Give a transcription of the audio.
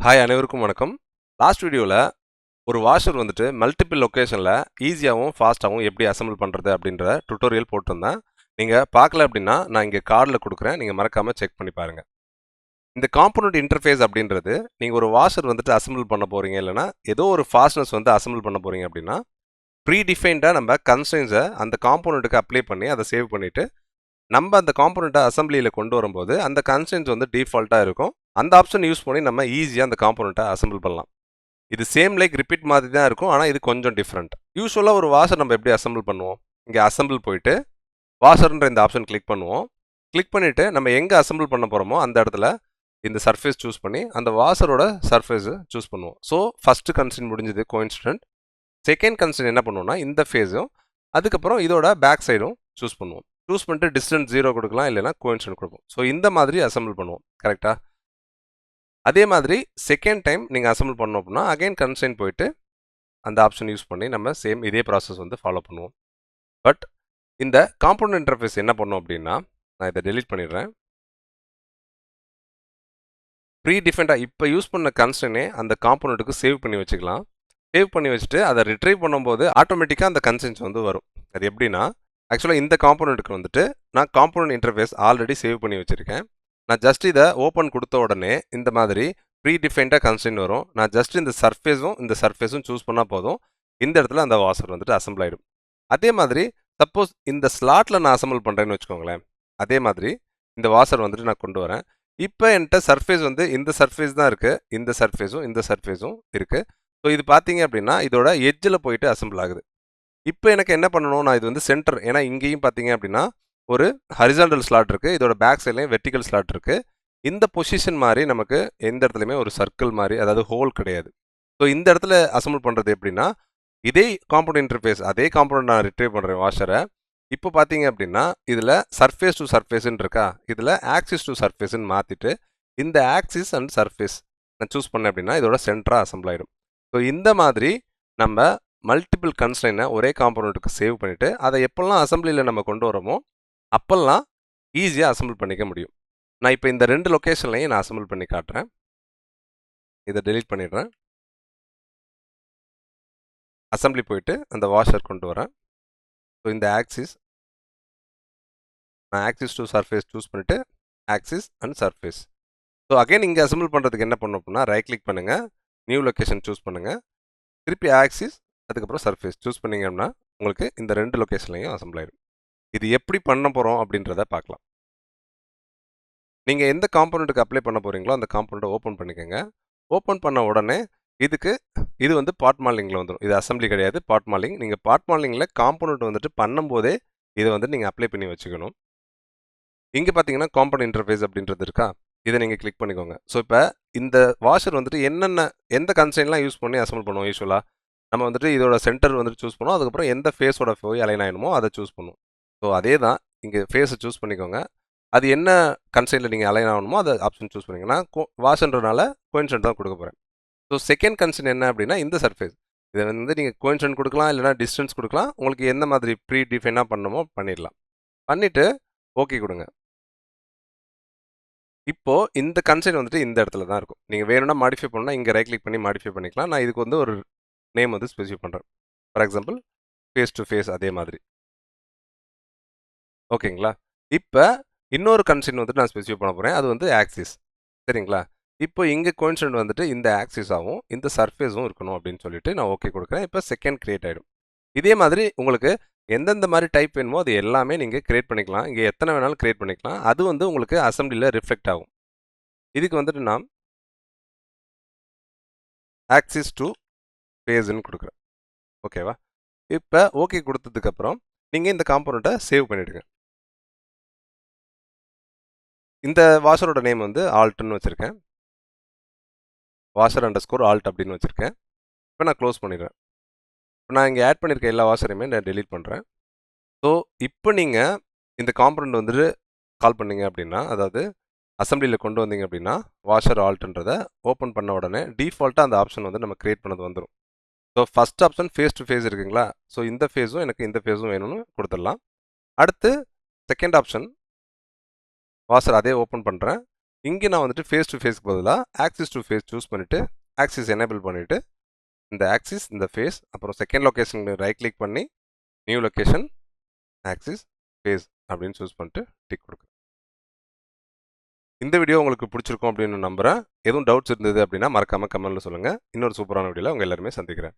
Hi அனைவருக்கும் வணக்கம். Last வீடியோவில் ஒரு வாஷர் வந்துட்டு மல்டிபிள் லொக்கேஷனில் ஈஸியாகவும் ஃபாஸ்ட்டாகவும் எப்படி அசெம்பிள் பண்ணுறது அப்படின்ற டுட்டோரியல் போட்டிருந்தேன். நீங்கள் பார்க்கல அப்படின்னா நான் இங்கே கார்டில் கொடுக்குறேன், நீங்கள் மறக்காமல் செக் பண்ணி பாருங்கள். இந்த காம்போனன்ட் இன்டர்ஃபேஸ் அப்படின்றது நீங்கள் ஒரு வாஷர் வந்துட்டு அசெம்பிள் பண்ண போகிறீங்க, இல்லைனா ஏதோ ஒரு ஃபாஸ்ட்னஸ் வந்து அசெம்பிள் பண்ண போகிறீங்க அப்படின்னா ப்ரீ டிஃபைன்டாக நம்ம கன்ஸ்ட்ரெயின்ஸை அந்த காம்போனண்ட்டுக்கு அப்ளை பண்ணி அதை சேவ் பண்ணிவிட்டு நம்ம அந்த காம்போனண்ட்டை அசெம்பிளியில் கொண்டு வரும்போது அந்த கன்ஸ்ட்ரெயின்ஸ் வந்து டிஃபால்ட்டாக இருக்கும். அந்த ஆப்ஷன் யூஸ் பண்ணி நம்ம ஈஸியாக அந்த காம்போனண்ட்டை அசெம்பிள் பண்ணலாம். இது சேம் லைக் ரிப்பீட் மாதிரி தான் இருக்கும், ஆனால் இது கொஞ்சம் டிஃப்ரெண்ட். யூஸ்வலாக ஒரு வாஷர் நம்ம எப்படி அசெம்பிள் பண்ணுவோம்? இங்கே அசெம்பிள் போயிட்டு வாஷர்ன்ற இந்த ஆப்ஷன் கிளிக் பண்ணுவோம். கிளிக் பண்ணிவிட்டு நம்ம எங்கே அசெம்பிள் பண்ண போகிறோமோ அந்த இடத்துல இந்த சர்ஃபேஸ் சூஸ் பண்ணி அந்த வாஷரோட சர்ஃபேஸை சூஸ் பண்ணுவோம். ஸோ ஃபஸ்ட்டு கன்ஸ்ட்ரெயின் முடிஞ்சது கோஇன்சிடென்ட். செகண்ட் கன்ஸ்ட்ரெயின் என்ன பண்ணுவோம்னா இந்த ஃபேஸும் அதுக்கப்புறம் இதோட பேக் சைடும் சூஸ் பண்ணுவோம். சூஸ் பண்ணிட்டு டிஸ்டன்ஸ் 0 கொடுக்கலாம், இல்லைனா கோஇன்சிடென்ட் கொடுப்போம். ஸோ இந்த மாதிரி அசெம்பிள் பண்ணுவோம். கரெக்டாக? அதே மாதிரி செகண்ட் டைம் நீங்கள் அசெம்பிள் பண்ணோம் அப்படின்னா அகைன் கன்ஸ்ட்ரெயின் போயிட்டு அந்த ஆப்ஷன் யூஸ் பண்ணி நம்ம சேம் இதே ப்ராசஸ் வந்து ஃபாலோ பண்ணுவோம். பட் இந்த காம்போனன்ட் இன்டர்ஃபேஸ் என்ன பண்ணோம் அப்படின்னா, நான் இதை டெலீட் பண்ணிடுறேன். ப்ரீ டிஃபைன்டாக இப்போ யூஸ் பண்ண கன்ஸ்ட்ரெயினே அந்த காம்போனண்ட்டுக்கு சேவ் பண்ணி வச்சுக்கலாம். சேவ் பண்ணி வச்சுட்டு அதை ரிட்ரைவ் பண்ணும்போது ஆட்டோமேட்டிக்காக அந்த கன்ஸ்ட்ரெயின்ஸ் வந்து வரும். அது எப்படின்னா, ஆக்சுவலாக இந்த காம்போனண்ட்டுக்கு வந்துட்டு நான் காம்போனன்ட் இன்டர்ஃபேஸ் ஆல்ரெடி சேவ் பண்ணி வச்சுருக்கேன். நான் ஜஸ்ட் இதை ஓப்பன் கொடுத்த உடனே இந்த மாதிரி ப்ரீ டிஃபைன்டாக கன்ஸ்ட்ரெயின் வரும். நான் ஜஸ்ட் இந்த சர்ஃபேஸும் சூஸ் பண்ணால் போதும். இந்த இடத்துல அந்த வாஷர் வந்துட்டு அசெம்பிள் ஆகிடும். அதே மாதிரி சப்போஸ் இந்த ஸ்லாட்டில் நான் அசெம்பிள் பண்ணுறேன்னு வச்சுக்கோங்களேன். அதே மாதிரி இந்த வாஷர் வந்துட்டு நான் கொண்டு வரேன். இப்போ என்கிட்ட சர்ஃபேஸ் வந்து இந்த சர்ஃபேஸ் தான் இருக்குது, இந்த சர்ஃபேஸும் இருக்குது. ஸோ இது பார்த்தீங்க அப்படின்னா இதோட எட்ஜில் போயிட்டு அசெம்பிள் ஆகுது. இப்போ எனக்கு என்ன பண்ணணும், நான் இது வந்து சென்டர், ஏன்னா இங்கேயும் பார்த்தீங்க அப்படின்னா ஒரு ஹரிசாண்டல் ஸ்லாட் இருக்குது, இதோட பேக் சைட்லேயும் வெர்டிக்கல் ஸ்லாட் இருக்குது. இந்த பொசிஷன் மாதிரி நமக்கு எந்த இடத்துலையுமே ஒரு சர்க்கிள் மாதிரி, அதாவது ஹோல் கிடையாது. ஸோ இந்த இடத்துல அசெம்பிள் பண்ணுறது எப்படின்னா, இதே காம்போனன்ட் இன்டர்ஃபேஸ் அதே காம்போனன்ட் நான் ரிட்ரைவ் பண்ணுறேன் வாஷரை. இப்போ பார்த்தீங்க அப்படின்னா இதில் சர்ஃபேஸ் டு சர்ஃபேஸ்ன்னு இருக்கா, இதில் ஆக்சிஸ் டு சர்ஃபேஸ்ன்னு மாற்றிட்டு இந்த ஆக்சிஸ் அண்ட் சர்ஃபேஸ் நான் சூஸ் பண்ணேன் அப்படின்னா இதோட சென்டராக அசெம்பிள் ஆகிடும். ஸோ இந்த மாதிரி நம்ம மல்டிபிள் கன்ஸ்ட்ரெயினை ஒரே காம்போனண்ட்டுக்கு சேவ் பண்ணிவிட்டு அதை எப்போல்லாம் அசெம்பிளியில் நம்ம கொண்டு வரோமோ அப்போல்லாம் ஈஸியாக அசெம்பிள் பண்ணிக்க முடியும். நான் இப்போ இந்த 2 லொக்கேஷன்லையும் நான் அசெம்பிள் பண்ணி காட்டுறேன். இதை டெலீட் பண்ணிடுறேன். அசெம்பிளி போயிட்டு அந்த வாஷர் கொண்டு வரேன். ஸோ இந்த ஆக்சிஸ், நான் ஆக்சிஸ் டு சர்ஃபேஸ் சூஸ் பண்ணிவிட்டு axis and surface. So again இங்கே அசெம்பிள் பண்ணுறதுக்கு என்ன பண்ணணும் அப்படின்னா ரைட் கிளிக் பண்ணுங்கள், நியூ லொக்கேஷன் சூஸ் பண்ணுங்கள், திருப்பி ஆக்சிஸ் அதுக்கப்புறம் சர்ஃபேஸ் சூஸ் பண்ணிங்க அப்படின்னா உங்களுக்கு இந்த 2 லொக்கேஷன்லையும் அசெம்பிள் ஆயிடும். இது எப்படி பண்ண போகிறோம் அப்படின்றத பார்க்கலாம். நீங்கள் எந்த காம்போனண்ட்டுக்கு அப்ளை பண்ண போகிறீங்களோ அந்த காம்போனண்ட்டை ஓப்பன் பண்ணிக்கோங்க. ஓப்பன் பண்ண உடனே இது வந்து பார்ட் மாடலிங்கில் வந்துடும். இது அசெம்பிளி கிடையாது, பார்ட் மாடலிங். நீங்கள் பார்ட் மாடலிங்கில் காம்போனண்ட் வந்துட்டு பண்ணும்போதே இதை வந்து நீங்கள் அப்ளை பண்ணி வச்சுக்கணும். இங்கே பார்த்தீங்கன்னா காம்போனன்ட் இன்டர்ஃபேஸ் அப்படின்றது இருக்கா, இதை நீங்கள் கிளிக் பண்ணிக்கோங்க. ஸோ இப்போ இந்த வாஷர் வந்துட்டு எந்த கன்ஸ்ட்ரெயின்லாம் யூஸ் பண்ணி அசெம்பிள் பண்ணுவோம். யூஸ்வலாக நம்ம வந்துட்டு இதோட சென்டர் வந்துட்டு சூஸ் பண்ணுவோம், அதுக்கப்புறம் எந்த ஃபேஸோட போய் அலைன் ஆகணுமோ அதை சூஸ் பண்ணுவோம். ஸோ அதே தான் இங்கே ஃபேஸை சூஸ் பண்ணிக்கோங்க. அது என்ன கன்ஸ்ட்ரெயினில் நீங்கள் அலைன் ஆகணுமோ அதை ஆப்ஷன் சூஸ் பண்ணிங்கன்னா வாஷன்றனால கோயின்சிடென்ட் தான் கொடுக்க போகிறேன். ஸோ செகண்ட் கன்ஸ்ட்ரெயின் என்ன அப்படின்னா இந்த சர்ஃபேஸ். இதை வந்து நீங்கள் கோயின்சிடென்ட் கொடுக்கலாம், இல்லைனா டிஸ்டன்ஸ் கொடுக்கலாம். உங்களுக்கு எந்த மாதிரி ப்ரீ டிஃபைனாக பண்ணணுமோ பண்ணிடலாம். பண்ணிவிட்டு ஓகே கொடுங்க. இப்போது இந்த கன்ஸ்ட்ரெயின் வந்துட்டு இந்த இடத்துல தான் இருக்கும். நீங்கள் வேணும்னா மாடிஃபை பண்ணால் இங்கே ரைட் கிளிக் பண்ணி மாடிஃபை பண்ணிக்கலாம். நான் இதுக்கு வந்து ஒரு நேம் வந்து ஸ்பெசிஃபை பண்ணுறேன். For example face to face அதே மாதிரி. ஓகேங்களா? இப்போ இன்னொரு கன்ஸ்ட்ரெயின் வந்துட்டு நான் ஸ்பெசிஃபை பண்ண போகிறேன். அது வந்து ஆக்சிஸ். சரிங்களா? இப்போ இங்கே கோயின்சிடென்ட் வந்துட்டு இந்த ஆக்சிஸாகவும் இந்த சர்ஃபேஸும் இருக்கணும் அப்படின்னு சொல்லிட்டு நான் ஓகே கொடுக்குறேன். இப்போ செகண்ட் கிரியேட் ஆகிடும். இதே மாதிரி உங்களுக்கு எந்தெந்த மாதிரி டைப் வேணுமோ அது எல்லாமே நீங்கள் கிரியேட் பண்ணிக்கலாம். இங்கே எத்தனை வேணாலும் கிரியேட் பண்ணிக்கலாம். அது வந்து உங்களுக்கு அசெம்பிளியில் ரிஃப்ளெக்ட் ஆகும். இதுக்கு வந்துட்டு நான் ஆக்சிஸ் டு ஃபேஸ்ன்னு கொடுக்குறேன். ஓகேவா? இப்போ ஓகே கொடுத்ததுக்கப்புறம் நீங்கள் இந்த காம்போனண்ட்டை சேவ் பண்ணிவிடுங்க. இந்த வாஷரோட நேம் வந்து ஆல்ட்னு வச்சுருக்கேன். வாஷர் அண்டர்ஸ்கோர் ஆல்ட் அப்படின்னு வச்சுருக்கேன். இப்போ நான் க்ளோஸ் பண்ணிடுறேன். இப்போ நான் இங்கே ஆட் பண்ணியிருக்க எல்லா வாஷரையுமே நான் டெலீட் பண்ணுறேன். ஸோ இப்போ நீங்கள் இந்த காம்போனண்ட் வந்துட்டு கால் பண்ணிங்க அப்படின்னா, அதாவது அசெம்பிளியில் கொண்டு வந்தீங்க அப்படின்னா வாஷர் ஆல்ட்ன்றதை ஓப்பன் பண்ண உடனே டிஃபால்ட்டாக அந்த ஆப்ஷன் வந்து நம்ம கிரியேட் பண்ணது வந்துடும். So first option face to face இருக்குங்களா, ஸோ இந்த ஃபேஸும் எனக்கு இந்த ஃபேஸும் வேணும்னு கொடுத்துடலாம். அடுத்து செகண்ட் ஆப்ஷன் வாஷர் அதே ஓப்பன் பண்ணுறேன். இங்கே நான் வந்துட்டு ஃபேஸ் டு ஃபேஸ்க்கு பதிலாக ஆக்சிஸ் டு ஃபேஸ் சூஸ் பண்ணிவிட்டு ஆக்சிஸ் எனேபிள் பண்ணிவிட்டு இந்த ஆக்சிஸ் இந்த ஃபேஸ் அப்புறம் செகண்ட் லொக்கேஷன் ரைட் கிளிக் பண்ணி நியூ லொக்கேஷன் ஆக்சிஸ் ஃபேஸ் அப்படின்னு சூஸ் பண்ணிட்டு டிக் கொடுக்குறேன். இந்த வீடியோ உங்களுக்கு பிடிச்சிருக்கும் அப்படின்னு நம்புகிறேன். எதுவும் டவுட்ஸ் இருந்தது அப்படின்னா மறக்காமல் கமெண்ட்டில் சொல்லுங்கள். இன்னொரு சூப்பரான வீடியோவில் உங்கள் எல்லாருமே சந்திக்கிறேன்.